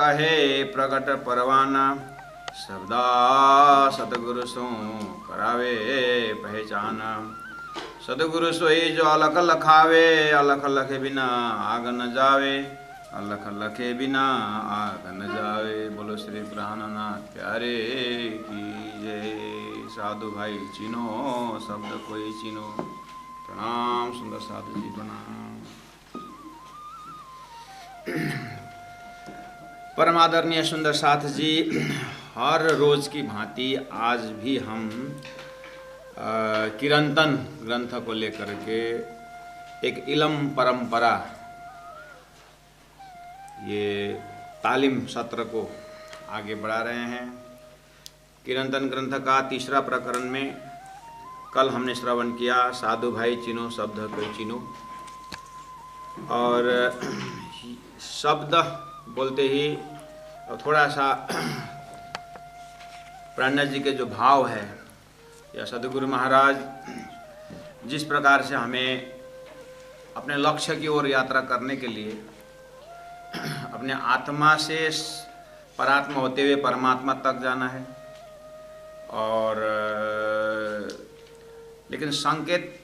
कहे प्रगट परवाना, शब्दा सतगुरु सो करावे पहचाना। सतगुरु सोई जो अलख लखावे, अलख लखे बिना आग न जावे, अलख लखे बिना आग न जावे। बोलो श्री प्राणनाथ प्यारे की जय। साधु भाई चिन्हो शब्द कोई चिन्हो। प्रणाम सुंदर साधु जी, प्रणाम। परमादरणीय सुंदर साथ जी, हर रोज की भांति आज भी हम किरंतन ग्रंथ को लेकर के एक इलम परंपरा, ये तालीम सत्र को आगे बढ़ा रहे हैं। किरंतन ग्रंथ का तीसरा प्रकरण में कल हमने श्रवण किया साधु भाई चिन्हो शब्द कोई चिन्हो। और शब्द बोलते ही थोड़ा सा प्राणनाथ जी के जो भाव है, या सदगुरु महाराज जिस प्रकार से हमें अपने लक्ष्य की ओर यात्रा करने के लिए अपने आत्मा से परात्मा होते हुए परमात्मा तक जाना है, और लेकिन संकेत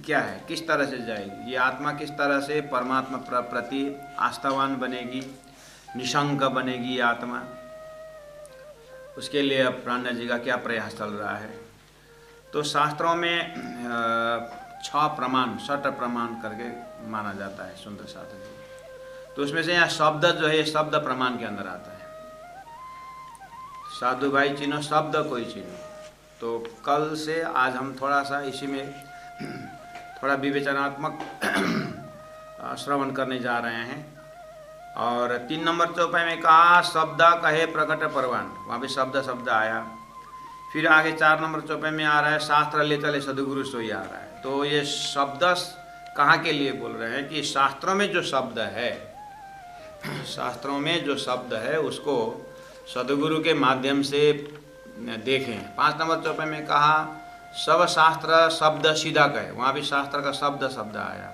क्या है, किस तरह से जाएगी ये आत्मा, किस तरह से परमात्मा प्रति आस्थावान बनेगी, निशंक बनेगी ये आत्मा, उसके लिए अब प्राणनाथ जी का क्या प्रयास चल रहा है। तो शास्त्रों में 6 प्रमाण, 6 प्रमाण करके माना जाता है सुंदर साधु जी। तो उसमें से यहाँ शब्द जो है शब्द प्रमाण के अंदर आता है। साधु भाई चिन्हो शब्द कोई चिन्हो। तो कल से आज हम थोड़ा सा इसी में थोड़ा विवेचनात्मक श्रवण करने जा रहे हैं। और 3 नंबर चौपाई में कहा शब्द कहे प्रकट परवान, वहाँ भी शब्द आया। फिर आगे 4 नंबर चौपाई में आ रहा है शास्त्र ले चले सदगुरु सोई आ रहा है। तो ये शब्द कहाँ के लिए बोल रहे हैं कि शास्त्रों में जो शब्द है, शास्त्रों में जो शब्द है उसको सदगुरु के माध्यम से देखें। 5 नंबर चौपाई में कहा सब शास्त्र शब्द सीधा कहे, वहाँ भी शास्त्र का शब्द आया।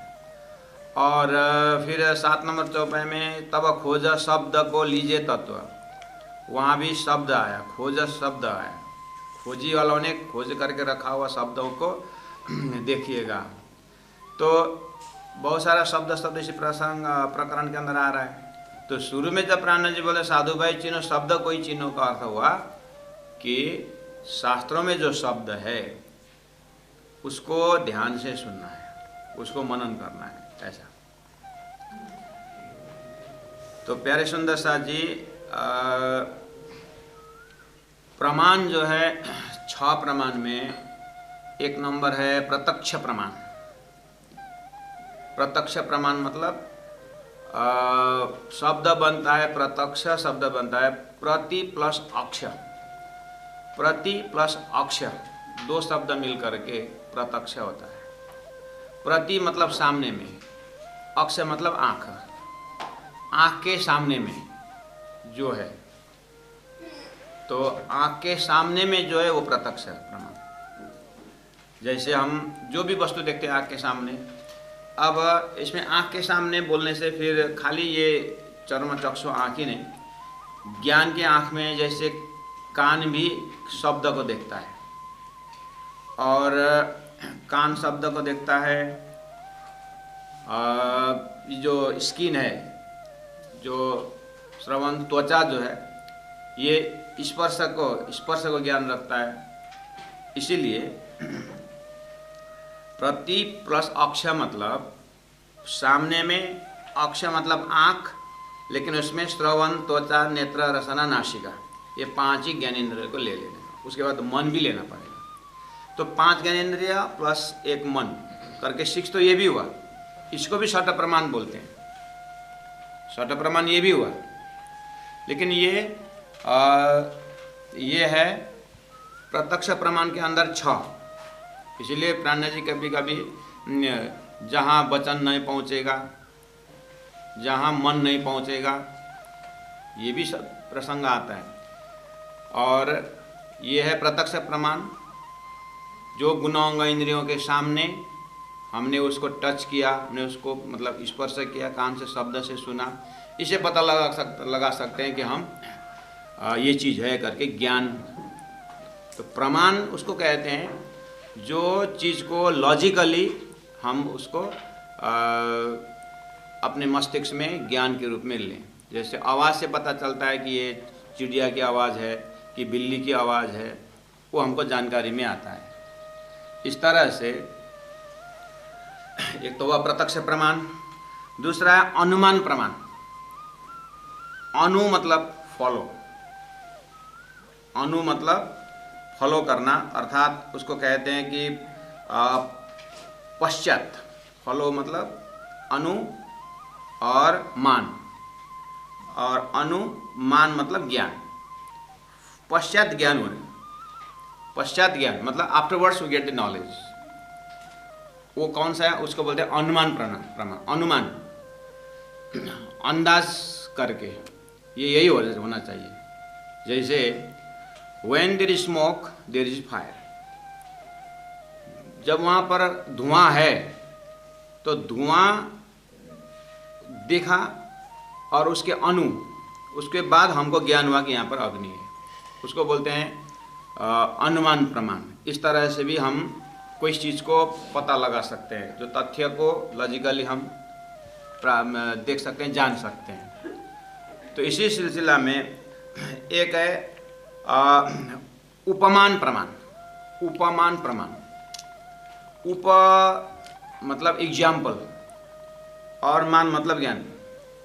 और फिर 7 नंबर चौपाई में तब खोज शब्द को लीजिए तत्व, वहाँ भी शब्द आया, खोज शब्द आया। खोजी वालों ने खोज करके रखा हुआ शब्दों को देखिएगा। तो बहुत सारा शब्द इसी प्रकरण के अंदर आ रहा है। तो शुरू में जब प्राणनाथ जी बोले साधु भाई चिन्हो शब्द कोई चिन्हो का अर्थ हुआ कि शास्त्रों में जो शब्द है उसको ध्यान से सुनना है, उसको मनन करना है, ऐसा। तो प्यारे सुंदर साथ जी, प्रमाण जो है 6 प्रमाण में 1 नंबर है प्रत्यक्ष प्रमाण। प्रत्यक्ष प्रमाण मतलब शब्द बनता है, प्रत्यक्ष शब्द बनता है प्रति प्लस अक्ष। प्रति प्लस अक्ष 2 शब्द मिल करके प्रत्यक्ष होता है। प्रति मतलब सामने में, अक्ष मतलब आँख, आँख के सामने में जो है, तो आँख के सामने में जो है वो प्रत्यक्ष प्रमाण। जैसे हम जो भी वस्तु देखते हैं आँख के सामने, अब इसमें आँख के सामने बोलने से फिर खाली ये चर्म चक्षु आँख ही नहीं, ज्ञान के आँख में जैसे कान भी शब्द को देखता है, और कान शब्द को देखता है। जो स्किन है, जो श्रवण त्वचा जो है, ये स्पर्श को ज्ञान रखता है। इसीलिए प्रति प्लस अक्ष मतलब सामने में, अक्ष मतलब आँख, लेकिन उसमें श्रवण त्वचा नेत्र रसना नासिका, ये 5 ही ज्ञानेंद्रिय को ले लेना। उसके बाद मन भी लेना पड़ेगा। तो 5 ज्ञानेंद्रिय प्लस 1 मन करके 6 तो ये भी हुआ। इसको भी 6 प्रमाण बोलते हैं, 6 प्रमाण ये भी हुआ। लेकिन ये है प्रत्यक्ष प्रमाण के अंदर 6। इसलिए प्राणनाथ जी कभी कभी जहाँ वचन नहीं पहुँचेगा, जहाँ मन नहीं पहुँचेगा, ये भी सब प्रसंग आता है। और ये है प्रत्यक्ष प्रमाण, जो गुणांग इंद्रियों के सामने हमने उसको टच किया, हमने उसको मतलब स्पर्श किया, कान से शब्द से सुना, इसे पता लगा सकते हैं कि हम ये चीज़ है करके ज्ञान। तो प्रमाण उसको कहते हैं जो चीज़ को लॉजिकली हम उसको अपने मस्तिष्क में ज्ञान के रूप में लें। जैसे आवाज़ से पता चलता है कि ये चिड़िया की आवाज़ है कि बिल्ली की आवाज़ है, वो हमको जानकारी में आता है। इस तरह से एक तो वह प्रत्यक्ष प्रमाण, दूसरा है अनुमान प्रमाण। अनु मतलब फॉलो, अनु मतलब फॉलो करना, अर्थात उसको कहते हैं कि पश्चात। फॉलो मतलब अनु और मान, और अनुमान मतलब ज्ञान। पश्चात ज्ञान होने, पश्चात ज्ञान मतलब afterwards we get the knowledge. वो कौन सा है? उसको बोलते हैं अनुमान प्रमाण। अनुमान, अंदाज करके, ये यही होना चाहिए। जैसे when there is smoke there is fire, जब वहाँ पर धुआं है तो धुआं देखा और उसके उसके बाद हमको ज्ञान हुआ कि यहाँ पर अग्नि है, उसको बोलते हैं अनुमान प्रमाण। इस तरह से भी हम कोई चीज़ को पता लगा सकते हैं, जो तथ्य को लॉजिकली हम देख सकते हैं, जान सकते हैं। तो इसी सिलसिला में एक है उपमान प्रमाण। उपमान प्रमाण, उप मतलब एग्जाम्पल और मान मतलब ज्ञान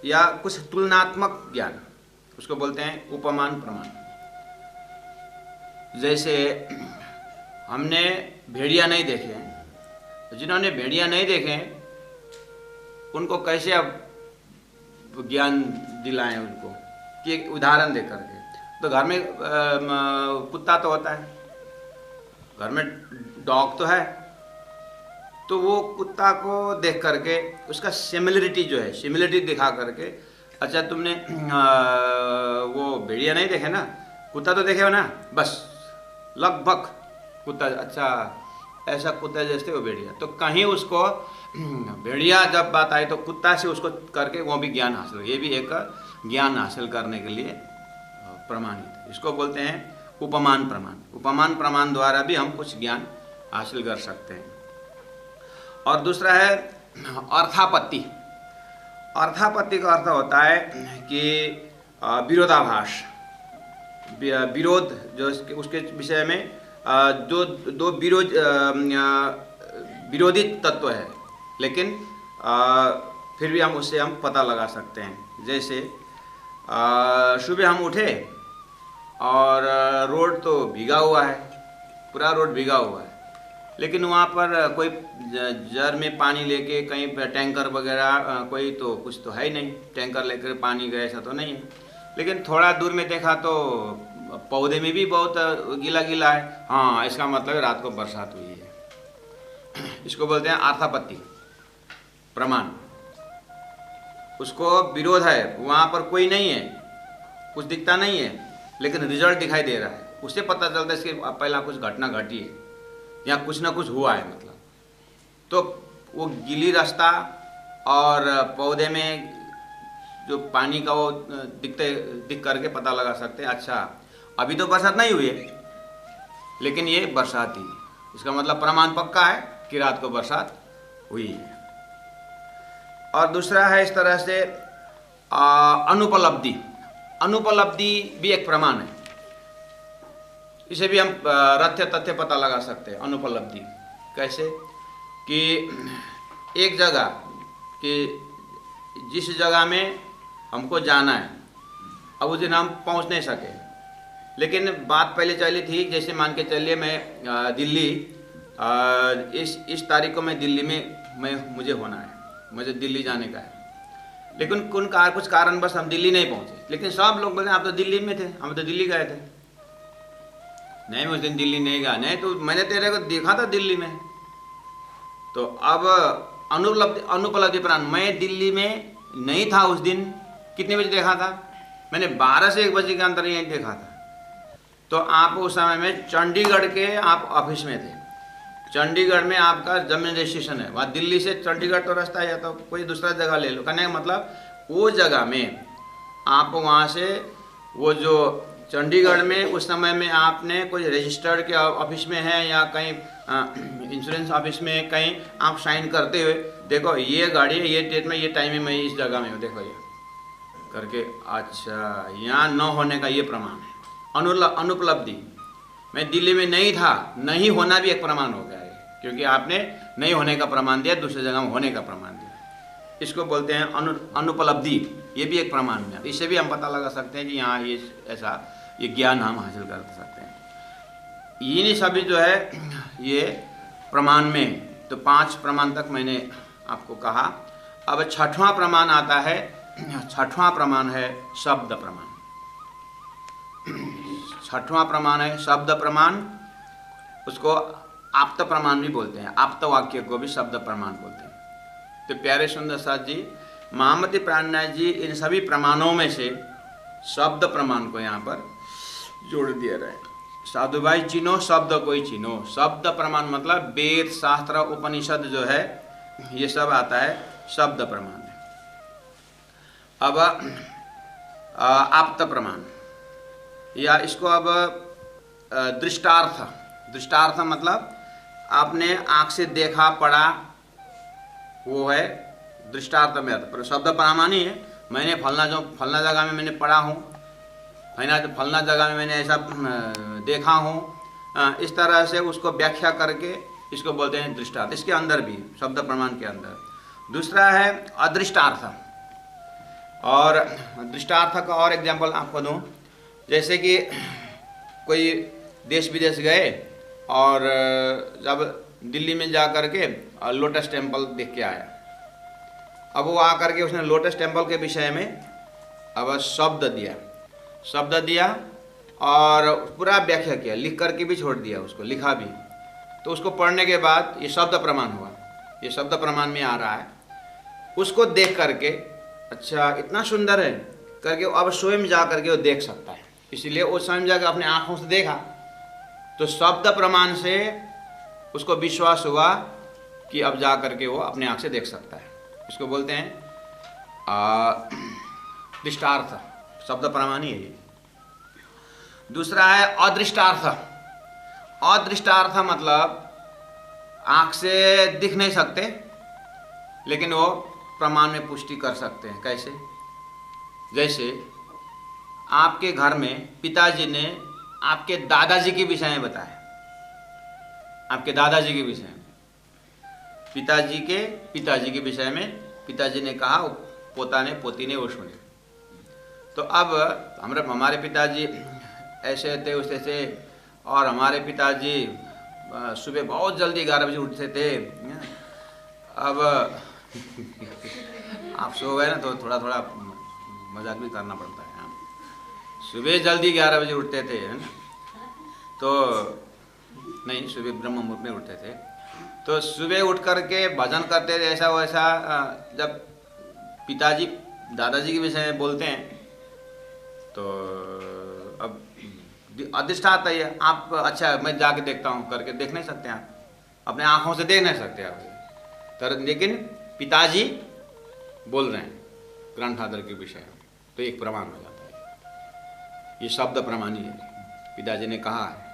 या कुछ तुलनात्मक ज्ञान, उसको बोलते हैं उपमान प्रमाण। जैसे हमने भेड़िया नहीं देखे हैं, जिन्होंने भेड़िया नहीं देखे उनको कैसे अब ज्ञान दिलाएं उनको, कि एक उदाहरण दे करके। तो घर में कुत्ता तो होता है, घर में डॉग तो है, तो वो कुत्ता को देख करके उसका सिमिलरिटी जो है, सिमिलरिटी दिखा करके, अच्छा तुमने वो भेड़िया नहीं देखे ना, कुत्ता तो देखे हो ना, बस लगभग कुत्ता, अच्छा ऐसा कुत्ता जैसे वो भेड़िया। तो कहीं उसको भेड़िया जब बात आई तो कुत्ता से उसको करके वो भी ज्ञान हासिल, ये भी एक ज्ञान हासिल करने के लिए प्रमाणित है। इसको बोलते हैं उपमान प्रमाण। उपमान प्रमाण द्वारा भी हम कुछ ज्ञान हासिल कर सकते हैं। और दूसरा है अर्थापत्ति। अर्थापत्ति का अर्थ होता है कि विरोधाभास, विरोध, जो उसके विषय में जो दो विरोधी तत्व है, लेकिन फिर भी हम उससे हम पता लगा सकते हैं। जैसे सुबह हम उठे और रोड तो भीगा हुआ है, पूरा रोड भीगा हुआ है, लेकिन वहाँ पर कोई जार में पानी लेके कहीं टैंकर वगैरह कोई तो कुछ तो है ही नहीं, टैंकर लेकर पानी गए ऐसा तो नहीं है। लेकिन थोड़ा दूर में देखा तो पौधे में भी बहुत गीला गीला है, हाँ इसका मतलब रात को बरसात हुई है। इसको बोलते हैं अर्थापत्ति प्रमाण। उसको विरोध है, वहाँ पर कोई नहीं है, कुछ दिखता नहीं है, लेकिन रिजल्ट दिखाई दे रहा है, उससे पता चलता है इसके पहला कुछ घटना घटी है या कुछ ना कुछ हुआ है। मतलब तो वो गीली रास्ता और पौधे में जो पानी का वो दिख करके पता लगा सकते हैं, अच्छा अभी तो बरसात नहीं हुई है, लेकिन ये बरसात ही, इसका मतलब प्रमाण पक्का है कि रात को बरसात हुई है। और दूसरा है इस तरह से अनुपलब्धि। अनुपलब्धि भी एक प्रमाण है, इसे भी हम तथ्य पता लगा सकते हैं। अनुपलब्धि कैसे कि एक जगह कि जिस जगह में हमको जाना है, अब उस दिन हम पहुंच नहीं सके, लेकिन बात पहले चली थी, जैसे मान के चलिए मैं दिल्ली इस तारीख को मैं दिल्ली में मुझे होना है, मुझे दिल्ली जाने का है, लेकिन कुछ कारण बस हम दिल्ली नहीं पहुंचे। लेकिन सब लोग बोले आप तो दिल्ली में थे, हम तो दिल्ली गए थे। नहीं मैं उस दिन दिल्ली नहीं गया, नहीं तो मैंने तेरे को देखा था दिल्ली में। तो अब अनुपलब्धि प्रमाण, मैं दिल्ली में नहीं था उस दिन। कितने बजे देखा था? मैंने 12 से 1 बजे के अंदर यहीं देखा था। तो आप उस समय में चंडीगढ़ के आप ऑफिस में थे, चंडीगढ़ में आपका जमीन रजिस्ट्रेशन है, वहाँ दिल्ली से चंडीगढ़ तो रास्ता है, या तो कोई दूसरा जगह ले लो। कहने का मतलब वो जगह में आप वहाँ से वो जो चंडीगढ़ में उस समय में आपने कोई रजिस्टर्ड के ऑफिस में है या कहीं इंश्योरेंस ऑफिस में कहीं आप साइन करते हुए देखो ये गाड़ी है, ये डेट में, ये टाइम में, मैं इस जगह में हूँ, देखो ये करके, अच्छा यहाँ न होने का ये प्रमाण है। अनुपलब्धि, मैं दिल्ली में नहीं था, नहीं होना भी एक प्रमाण हो गया है, क्योंकि आपने नहीं होने का प्रमाण दिया, दूसरी जगह में होने का प्रमाण दिया। इसको बोलते हैं अनुपलब्धि, ये भी एक प्रमाण में। इससे भी हम पता लगा सकते हैं कि यहाँ ये ऐसा ये ज्ञान हम हासिल कर सकते हैं। ये सभी जो है ये प्रमाण में, तो 5 प्रमाण तक मैंने आपको कहा। अब 6वां प्रमाण आता है, 6वां प्रमाण है शब्द प्रमाण। 6वां प्रमाण है शब्द प्रमाण, उसको आप्त प्रमाण भी बोलते हैं, आप्त वाक्य को भी शब्द प्रमाण बोलते हैं। तो प्यारे सुंदर साथ जी, महामती प्राणनाथ जी इन सभी प्रमाणों में से शब्द प्रमाण को यहाँ पर जोड़ दिया रहे। साधु भाई चिन्हो शब्द कोई चिन्हो, शब्द प्रमाण मतलब वेद शास्त्र उपनिषद जो है ये सब आता है शब्द प्रमाण में। अब आप्त प्रमाण, या इसको अब दृष्टार्थ, दृष्टार्थ मतलब आपने आँख से देखा पढ़ा, वो है दृष्टार्थ में आता। पर शब्द प्रमाण ही है, मैंने फलना जगह में मैंने पढ़ा हूँ, फलना जगह में मैंने ऐसा देखा हूँ, इस तरह से उसको व्याख्या करके इसको बोलते हैं दृष्टार्थ। इसके अंदर भी शब्द प्रमाण के अंदर दूसरा है अदृष्टार्थ। और दृष्टार्थ का और एग्जाम्पल आपको दूँ, जैसे कि कोई देश विदेश गए और जब दिल्ली में जा कर के लोटस टेम्पल देख के आया, अब वो आ करके उसने लोटस टेम्पल के विषय में अब शब्द दिया और पूरा व्याख्या किया, लिख करके भी छोड़ दिया, उसको लिखा भी। तो उसको पढ़ने के बाद ये शब्द प्रमाण हुआ, ये शब्द प्रमाण में आ रहा है। उसको देख करके अच्छा इतना सुंदर है करके अब स्वयं जा करके वो देख सकता है, इसीलिए वो स्वयं जाकर अपने आँखों से देखा। तो शब्द प्रमाण से उसको विश्वास हुआ कि अब जा करके वो अपने आँख से देख सकता है। इसको बोलते हैं दृष्टार्थ, शब्द प्रमाण ही है। दूसरा है अदृष्टार्थ। अदृष्टार्थ मतलब आँख से दिख नहीं सकते, लेकिन वो प्रमाण में पुष्टि कर सकते हैं। कैसे? जैसे आपके घर में पिताजी ने आपके दादाजी के विषय में बताया, आपके दादाजी के विषय में, पिताजी के विषय में पिताजी ने कहा, पोता ने पोती ने वो सुने। तो अब हमारे पिताजी ऐसे थे वैसे थे, और हमारे पिताजी सुबह बहुत जल्दी 11 बजे उठते थे। अब आप सो गए ना तो थोड़ा थोड़ा मजाक भी करना पड़ता है। सुबह जल्दी 11 बजे उठते थे, है ना? तो नहीं, सुबह ब्रह्म मुहूर्त में उठते थे। तो सुबह उठ करके भजन करते थे, ऐसा वैसा। जब पिताजी दादाजी के विषय में बोलते हैं तो अब अधिष्ठाता है आप, अच्छा मैं जाके देखता हूँ करके देख नहीं सकते आप, अपने आँखों से देख नहीं सकते आप, तो लेकिन पिताजी बोल रहे हैं ग्रैंडफादर के विषय में, तो एक प्रमाण हो जाता है। ये शब्द प्रमाण ही है, पिताजी ने कहा है।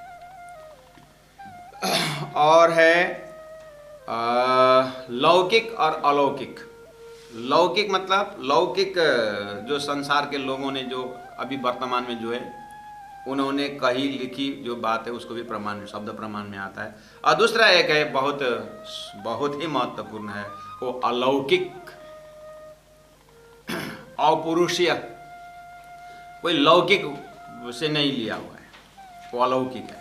और है लौकिक और अलौकिक। लौकिक मतलब लौकिक जो संसार के लोगों ने जो अभी वर्तमान में जो है उन्होंने कही लिखी जो बात है उसको भी प्रमाण, शब्द प्रमाण में आता है। और दूसरा एक है बहुत ही महत्वपूर्ण है, वो अलौकिक, अपौरुषीय, कोई लौकिक से नहीं लिया हुआ है, वो अलौकिक है।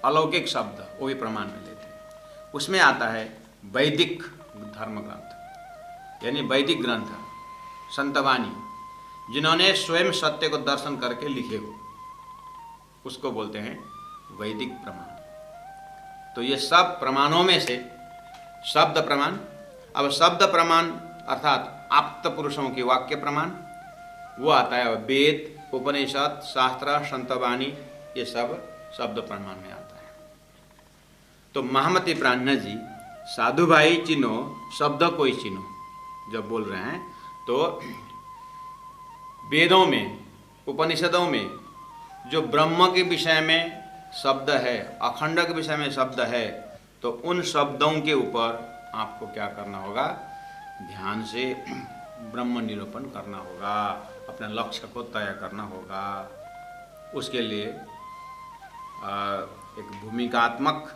अलौकिक शब्द वो भी प्रमाण में लेते हैं। उसमें आता है वैदिक धर्म ग्रंथ, यानी वैदिक ग्रंथ, संतवाणी, जिन्होंने स्वयं सत्य को दर्शन करके लिखे हो, उसको बोलते हैं वैदिक प्रमाण। तो ये सब प्रमाणों में से शब्द प्रमाण। अब शब्द प्रमाण अर्थात आप्त पुरुषों की वाक्य प्रमाण, वो आता है वेद, उपनिषद, शास्त्र, संतवाणी, ये सब शब्द प्रमाण में आता है। तो महामती प्राणनाथ जी साधु भाई चिन्हो शब्द कोई चिन्हो जब बोल रहे हैं, तो वेदों में, उपनिषदों में जो ब्रह्म के विषय में शब्द है, अखंड के विषय में शब्द है, तो उन शब्दों के ऊपर आपको क्या करना होगा? ध्यान से ब्रह्म निरूपण करना होगा, अपने लक्ष्य को तय करना होगा। उसके लिए एक भूमिकात्मक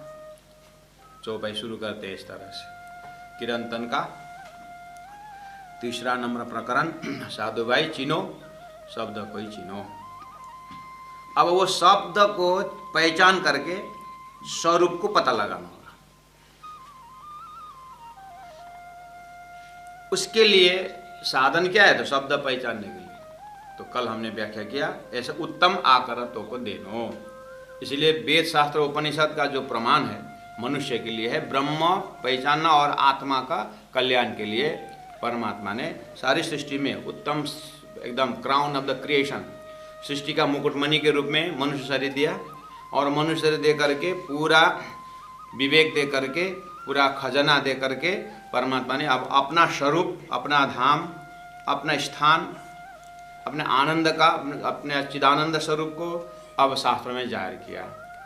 चौपाई शुरू करते हैं इस तरह से। किरंतन का 3 नंबर प्रकरण, साधु भाई चिनो शब्द कोई चिनो। अब वो शब्द को पहचान करके स्वरूप को पता लगाना होगा। उसके लिए साधन क्या है? तो शब्द पहचानने के लिए तो कल हमने व्याख्या किया, ऐसे उत्तम आकरतों को देनो। इसलिए वेद शास्त्र उपनिषद का जो प्रमाण है मनुष्य के लिए है, ब्रह्म पहचानना और आत्मा का कल्याण के लिए परमात्मा ने सारी सृष्टि में उत्तम, एकदम क्राउन ऑफ द क्रिएशन, सृष्टि का मुकुटमणि के रूप में मनुष्य शरीर दिया। और मनुष्य शरीर दे करके, पूरा विवेक दे करके, पूरा खजाना दे करके परमात्मा ने अब अपना स्वरूप, अपना धाम, अपना स्थान, अपने आनंद का, अपने चिदानंद स्वरूप को अब शास्त्र में जाहिर किया।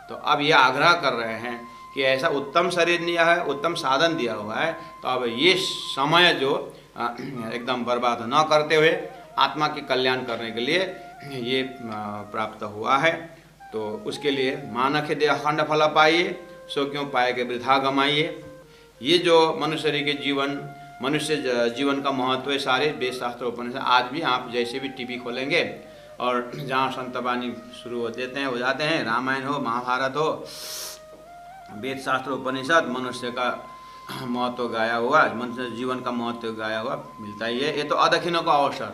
तो अब यह आग्रह कर रहे हैं कि ऐसा उत्तम शरीर दिया है, उत्तम साधन दिया हुआ है, तो अब ये समय जो एकदम बर्बाद न करते हुए आत्मा के कल्याण करने के लिए ये प्राप्त हुआ है। तो उसके लिए मानक दे अखंड फल पाइए, सो क्यों पाए के वृथा गमाइए। ये जो मनुष्य के जीवन, मनुष्य जीवन का महत्व है सारे वेद शास्त्र उपनिषद। आज भी आप जैसे भी टीवी खोलेंगे और जहाँ संत वाणी शुरू हो देते हैं, हो जाते हैं, रामायण हो, महाभारत हो, वेद शास्त्र उपनिषद मनुष्य का महत्व गाया हुआ, मनुष्य जीवन का महत्व गाया हुआ मिलता ही है। ये तो अदखिनों का अवसर,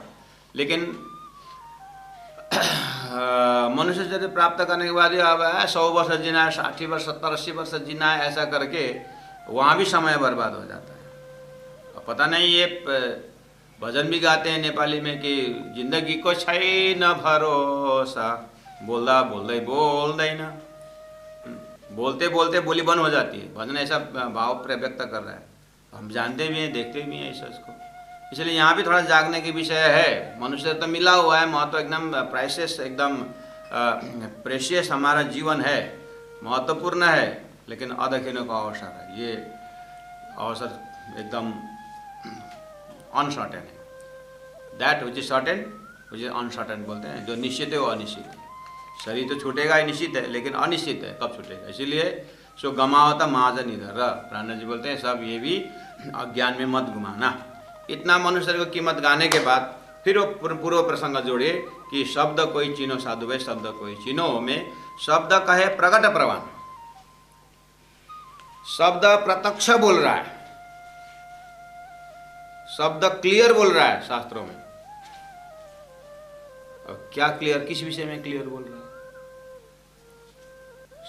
लेकिन मनुष्य शरीर प्राप्त करने के बाद अब 100 वर्ष जीना है, 60 वर्ष, 70, 80 वर्ष जीना है, ऐसा करके वहाँ भी समय बर्बाद हो जाता है। और पता नहीं, ये भजन भी गाते हैं नेपाली में कि जिंदगी को छैन भरोसा, बोल्दा बोल्दै बोल्दैन, बोलते बोलते बोली बंद हो जाती है। भजन ऐसा भाव व्यक्त कर रहा है, हम जानते भी हैं, देखते भी हैं इस को। इसलिए यहाँ भी थोड़ा जागने की विषय है। मनुष्य तो मिला हुआ है, महत्व एकदम प्राइसेस, एकदम प्रेशियस हमारा जीवन है, महत्वपूर्ण है, लेकिन अदखिनों का अवसर है। ये अवसर एकदम अनसर्टेन है। That which is certain which is uncertain बोलते हैं। जो निश्चित है वो अनिश्चित है। शरीर तो छूटेगा ही, निश्चित है, लेकिन अनिश्चित है कब छूटेगा। इसीलिए सो गमावता महाजन इधर, प्राण जी बोलते हैं सब ये भी अज्ञान में मत घुमाना। इतना मनुष्य को कीमत गाने के बाद फिर वो पूर्व प्रसंग जोड़िए कि शब्द कोई चिन्हो साधु भाई, शब्द कोई चिन्हो में शब्द कहे प्रकट प्रमाण, शब्द प्रत्यक्ष बोल रहा है, शब्द क्लियर बोल रहा है शास्त्रों में। और क्या क्लियर, किस विषय में क्लियर बोल रहा है?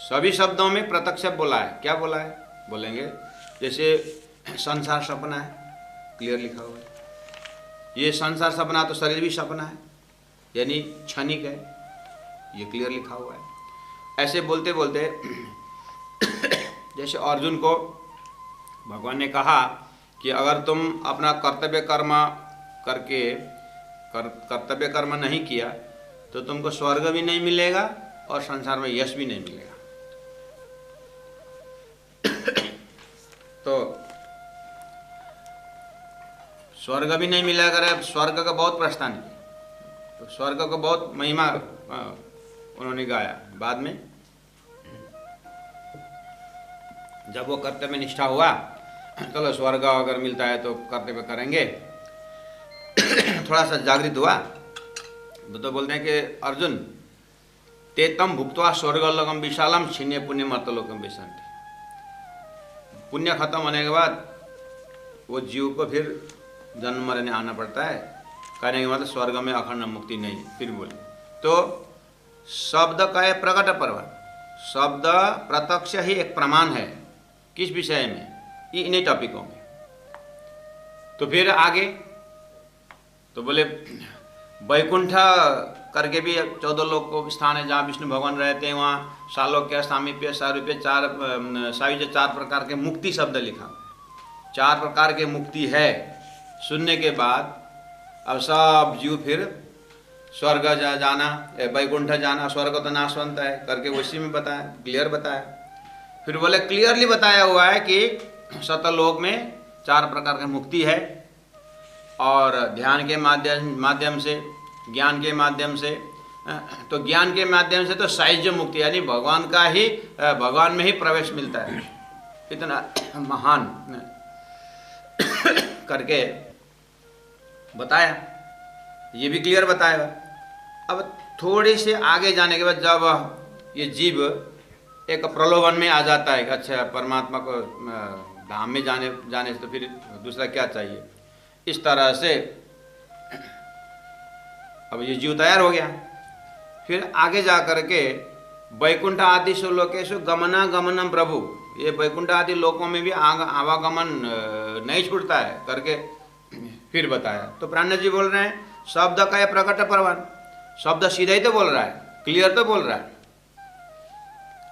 सभी शब्दों में प्रत्यक्ष बोला है। क्या बोला है? बोलेंगे जैसे संसार सपना है, क्लियर लिखा हुआ है। ये संसार सपना तो शरीर भी सपना है, यानी क्षणिक है, ये क्लियर लिखा हुआ है। ऐसे बोलते बोलते जैसे अर्जुन को भगवान ने कहा कि अगर तुम अपना कर्तव्य कर्म करके कर्तव्य कर्म नहीं किया तो तुमको स्वर्ग भी नहीं मिलेगा और संसार में यश भी नहीं मिलेगा। तो स्वर्ग भी नहीं मिला, अगर स्वर्ग का बहुत प्रस्थान किया, तो स्वर्ग को बहुत महिमा उन्होंने गाया। बाद में जब वो कर्तव्य निष्ठा हुआ, चलो स्वर्ग अगर मिलता है तो कर्तव्य करेंगे, थोड़ा सा जागृत हुआ तो बोलते हैं कि अर्जुन ते तम भुक्त्वा स्वर्गलोकम विशालम छिन्ने पुण्य मर्तलोकम विशंति। पुण्य खत्म होने के बाद वो जीव को फिर जन्म मरने आना पड़ता है। कहने के मतलब स्वर्ग में अखंड मुक्ति नहीं। फिर बोले तो शब्द का है प्रकट प्रमाण, शब्द प्रत्यक्ष ही एक प्रमाण है। किस विषय में? इन्हीं टॉपिकों में। तो फिर आगे तो बोले वैकुंठ करके भी 14 लोक को स्थान है जहाँ विष्णु भगवान रहते हैं, वहाँ सालोक्य, सामीप्य, सारूप्य, सायुज्य, 4 प्रकार के मुक्ति शब्द लिखा। 4 प्रकार के मुक्ति है। सुनने के बाद अब सब जीव फिर स्वर्ग जाना, वैकुंठ जाना, स्वर्ग तो नाशवंत है करके उसी में बताया, क्लियर बताया। फिर बोले क्लियरली बताया हुआ है कि सतलोक में 4 प्रकार की मुक्ति है, और ध्यान के माध्यम से, ज्ञान के माध्यम से, तो ज्ञान के माध्यम से तो साहिज्य मुक्ति यानी भगवान का ही, भगवान में ही प्रवेश मिलता है, इतना महान करके बताया, ये भी क्लियर बताया। अब थोड़ी से आगे जाने के बाद जब ये जीव एक प्रलोभन में आ जाता है, अच्छा परमात्मा को धाम में जाने से तो फिर दूसरा क्या चाहिए, इस तरह से अब ये जीव तैयार हो गया। फिर आगे जा करके वैकुंठ आदि लोकेशु गमना गमनम प्रभु, ये वैकुंठ आदि लोकों में भी आवागमन नहीं छूटता है करके फिर बताया। तो प्राणनाथ जी बोल रहे हैं शब्द का यह प्रकट प्रमाण, शब्द सीधा ही तो बोल रहा है, क्लियर तो बोल रहा है।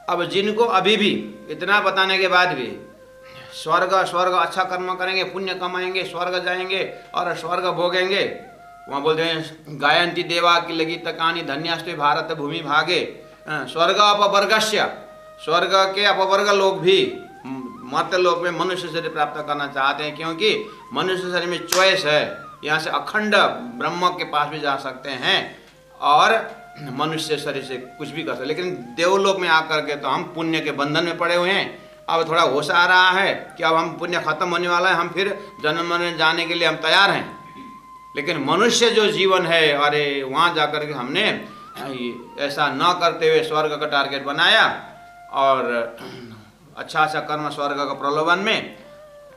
अब जिनको अभी भी इतना बताने के बाद भी स्वर्ग अच्छा कर्म करेंगे, पुण्य कमाएंगे, स्वर्ग जाएंगे और स्वर्ग भोगेंगे, वहाँ बोलते हैं गायंती देवा की लगी तकानी धन्यास्ते भारत भूमि भागे, स्वर्ग अपवर्गस्य, स्वर्ग के अपवर्ग लोग भी मर्त्य लोक में मनुष्य शरीर प्राप्त करना चाहते हैं, क्योंकि मनुष्य शरीर में चॉइस है, यहाँ से अखंड ब्रह्म के पास भी जा सकते हैं और मनुष्य शरीर से कुछ भी कर सकते। लेकिन देवलोक में आकर के तो हम पुण्य के बंधन में पड़े हुए हैं। अब थोड़ा होश आ रहा है कि अब हम पुण्य खत्म होने वाला है, हम फिर जन्म में जाने के लिए हम तैयार हैं। लेकिन मनुष्य जो जीवन है, अरे वहाँ जाकर के हमने ऐसा न करते हुए स्वर्ग का टारगेट बनाया और अच्छा कर्म स्वर्ग का प्रलोभन में,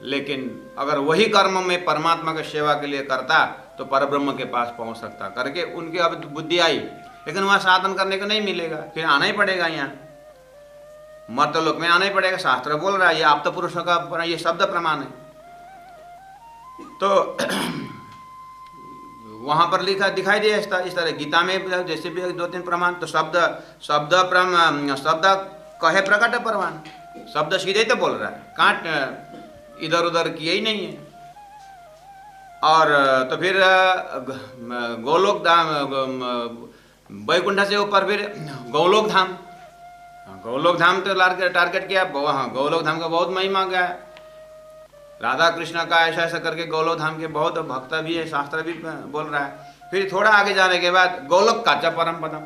लेकिन अगर वही कर्म में परमात्मा की सेवा के लिए करता तो परब्रह्म के पास पहुंच सकता करके उनकी अब बुद्धि आई। लेकिन वहाँ साधन करने को नहीं मिलेगा, फिर आना ही पड़ेगा, यहाँ मर्त्यलोक में आना ही पड़ेगा। शास्त्र बोल रहा है, ये आप्त पुरुषों का ये शब्द प्रमाण है। तो वहाँ पर लिखा दिखाई दिया इस तरह गीता में जैसे भी 2-3 प्रमाण। तो शब्द कहे प्रकट प्रमाण, शब्द सीधे तो बोल रहा है, कांट इधर उधर किए ही नहीं है। और तो फिर गोलोक धाम, वैकुंठ से ऊपर फिर गोलोक धाम, गोलोक धाम तो टारगेट किया। हाँ, गोलोक धाम का बहुत महिमा गया है, राधा कृष्ण का ऐसा करके गोलोक धाम के बहुत भक्त भी है, शास्त्र भी बोल रहा है। फिर थोड़ा आगे जाने के बाद गोलोक का च परम पदम,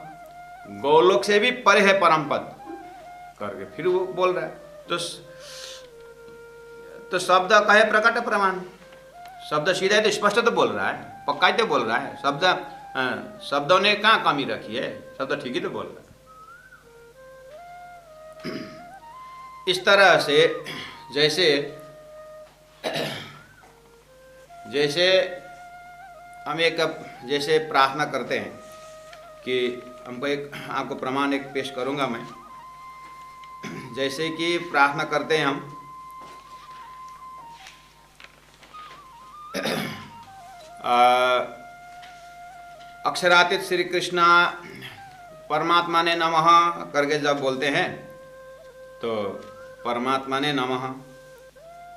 गोलोक से भी परे है परम पद करके फिर वो बोल रहा है। तो शब्द कहे प्रकट प्रमाण, शब्द सीधा तो स्पष्ट तो बोल रहा है, पक्का ही तो बोल रहा है। शब्दों ने कहाँ कमी रखी है, शब्द ठीक ही तो बोल रहा है। इस तरह से जैसे हम जैसे प्रार्थना करते हैं कि हमको आपको प्रमाण एक पेश करूंगा मैं। जैसे कि प्रार्थना करते हैं हम, अक्षरातीत श्री कृष्णा परमात्मा ने नमः करके जब बोलते हैं तो परमात्मा ने नमः,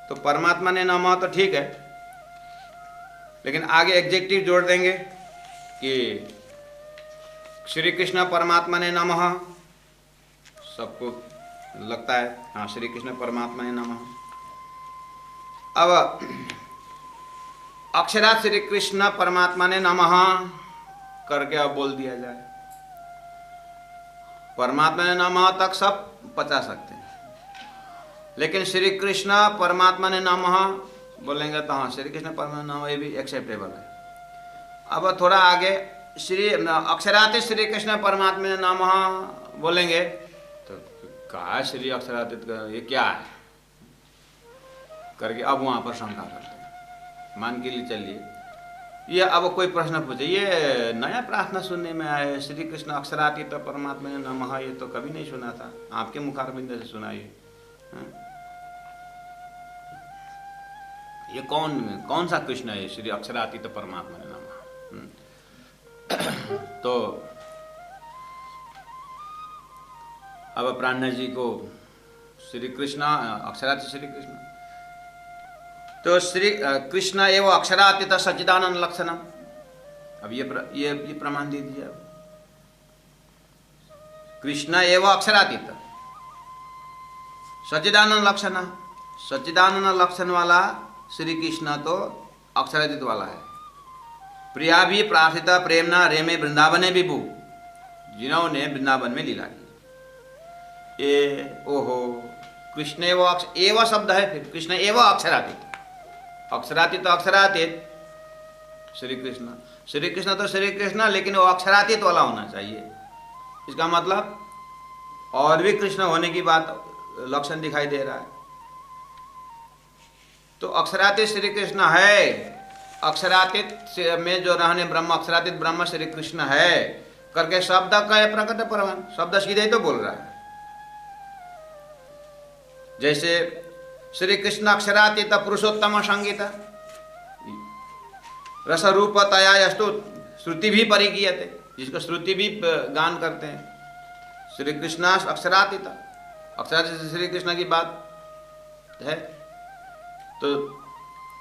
तो परमात्मा ने नमः तो ठीक है, लेकिन आगे एग्जेक्टिव जोड़ देंगे कि श्री कृष्ण परमात्मा ने नमः। सबको लगता है हाँ श्री कृष्ण परमात्मा ने नमः। अब अक्षरात् श्री कृष्ण परमात्मा ने नमः करके अब बोल दिया जाए, परमात्मा ने नमः तक सब पचा सकते हैं, लेकिन श्री कृष्ण परमात्मा ने नमः बोलेंगे तो हाँ श्री कृष्ण परमात्मा नमः ये भी एक्सेप्टेबल है। अब थोड़ा आगे अक्षरातीत श्री कृष्ण परमात्मा ने नमः बोलेंगे तो कहा श्री अक्षरातीत ये क्या है करके अब वहाँ पर शंका करते हैं। मान के लिए चलिए ये अब कोई प्रश्न पूछे, ये नया प्रार्थना सुनने में आए श्री कृष्ण अक्षरातीत परमात्मा ने नमः, ये तो कभी नहीं सुना था, आपके मुखारबिंद से सुना ये कौन सा कृष्ण है श्री अक्षरातीत परमात्मा ने नमः। तो अब प्राणनाथ जी को श्री कृष्ण अक्षरातीत श्री कृष्ण, तो श्री कृष्ण एवं अक्षरातीत सच्चिदानंद लक्षणम, अब ये प्रमाण दे दीजिए अब। कृष्ण एवं अक्षरातीत, सच्चिदानंद लक्षण, सच्चिदानंद लक्षण वाला श्री कृष्ण तो अक्षरातीत वाला है। प्रिया भी प्रार्थिता प्रेमना रेमे वृंदावने विभु, जिन्होंने वृंदावन में लीला की। ये ओहो, कृष्ण एवं शब्द है, फिर कृष्ण एवं अक्षरातीत, अक्षरातीत तो अक्षरातीत श्री कृष्ण, श्री कृष्ण तो श्री कृष्ण, लेकिन वो अक्षरातीत वाला होना चाहिए। इसका मतलब और भी कृष्ण होने की बात लक्षण दिखाई दे रहा है। तो अक्षरातीत श्री कृष्ण है, अक्षरातीत में जो रहने ब्रह्म, अक्षरातीत ब्रह्म श्री कृष्ण है करके शब्द का है प्रकट प्रमाण, शब्द सीधे ही तो बोल रहा है। जैसे श्री कृष्ण अक्षरातीत पुरुषोत्तम संगीत रस रूप तयास्तु श्रुति भी परिगीयते, जिसको श्रुति भी गान करते हैं। श्री कृष्ण अक्षरातीत, अक्षरातीत श्री कृष्ण की बात है। तो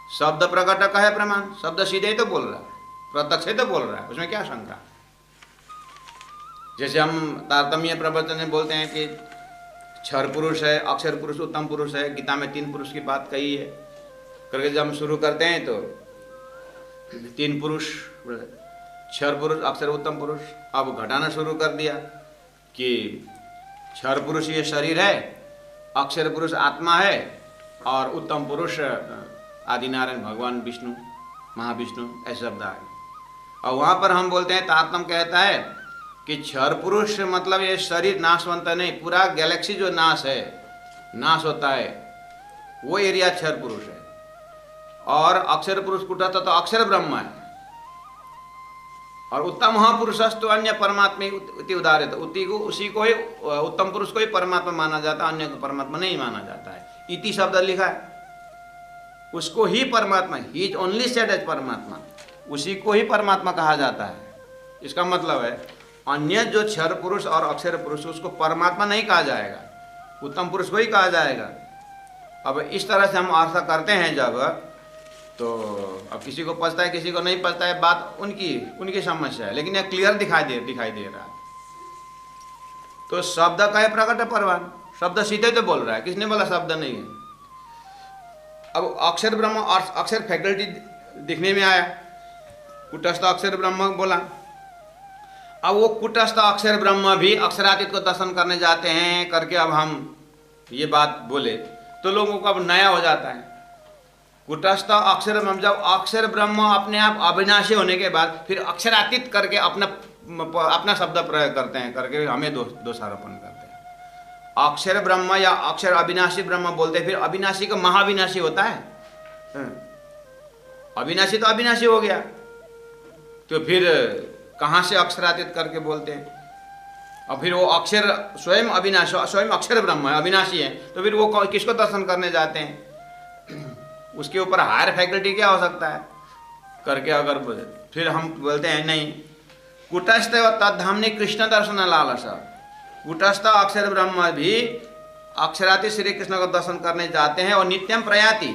शब्द प्रकट का है प्रमाण, शब्द सीधे ही तो बोल रहा है, प्रत्यक्ष ही तो बोल रहा है, उसमें क्या शंका। जैसे हम तारतम्य प्रवचन में बोलते हैं कि क्षर पुरुष है, अक्षर पुरुष, उत्तम पुरुष है, गीता में 3 पुरुष की बात कही है करके जब हम शुरू करते हैं तो 3 पुरुष, क्षर पुरुष, अक्षर, उत्तम पुरुष। अब घटाना शुरू कर दिया कि क्षर पुरुष ये शरीर है, अक्षर पुरुष आत्मा है और उत्तम पुरुष आदिनारायण भगवान विष्णु, महाविष्णु, ऐसे शब्द आए। और वहाँ पर हम बोलते हैं, तारतम कहता है कि क्षर पुरुष मतलब ये शरीर नाशवंत नहीं, पूरा गैलेक्सी जो नाश है, नाश होता है, वो एरिया क्षर पुरुष है। और अक्षर पुरुष कुटस्थ तो अक्षर ब्रह्म है। और उत्तम महापुरुषस्तु अन्य परमात्मा इति उदाहरित, उसी को ही, उत्तम पुरुष को ही परमात्मा माना जाता है, अन्य को परमात्मा नहीं माना जाता है। इति शब्द लिखा है, उसको ही परमात्मा, he is only said as परमात्मा, उसी को ही परमात्मा कहा जाता है। इसका मतलब है अन्य जो क्षर पुरुष और अक्षर पुरुष, उसको परमात्मा नहीं कहा जाएगा, उत्तम पुरुष को ही कहा जाएगा। अब इस तरह से हम अर्थ करते हैं जब, तो अब किसी को पचता है किसी को नहीं पचता है, बात उनकी समस्या है, लेकिन यह क्लियर दिखाई दे रहा है। तो शब्द का है प्रकट प्रमाण, शब्द सीधे तो बोल रहा है, किसने बोला शब्द नहीं है। अब अक्षर ब्रह्म, अक्षर फैकल्टी दिखने में आया, कुटस्थ अक्षर ब्रह्म बोला। अब वो कुटस्थ अक्षर ब्रह्म भी अक्षरातीत को दर्शन करने जाते हैं करके अब हम ये बात बोले तो लोगों को अब नया हो जाता है। कुटस्थ अक्षर ब्रह्म, जब अक्षर ब्रह्म अपने आप अविनाशी होने के बाद फिर अक्षरातीत करके अपना शब्द प्रयोग करते हैं करके हमें दोषारोपण करते हैं। अक्षर ब्रह्म या अक्षर अविनाशी ब्रह्म बोलते हैं, फिर अविनाशी का महाविनाशी होता है। अविनाशी तो अविनाशी हो गया, तो फिर कहाँ से अक्षरातीत करके बोलते हैं। और फिर वो अक्षर स्वयं अविनाशी, स्वयं अक्षर ब्रह्म है, अविनाशी है, तो फिर वो किसको दर्शन करने जाते हैं, उसके ऊपर हायर फैकल्टी क्या हो सकता है करके अगर फिर हम बोलते हैं नहीं, कुटस्थ तद्धामनि कृष्ण दर्शन लालस, कुटस्थ अक्षर ब्रह्म भी अक्षरातीत श्री कृष्ण का दर्शन करने जाते हैं और नित्यम प्रयाति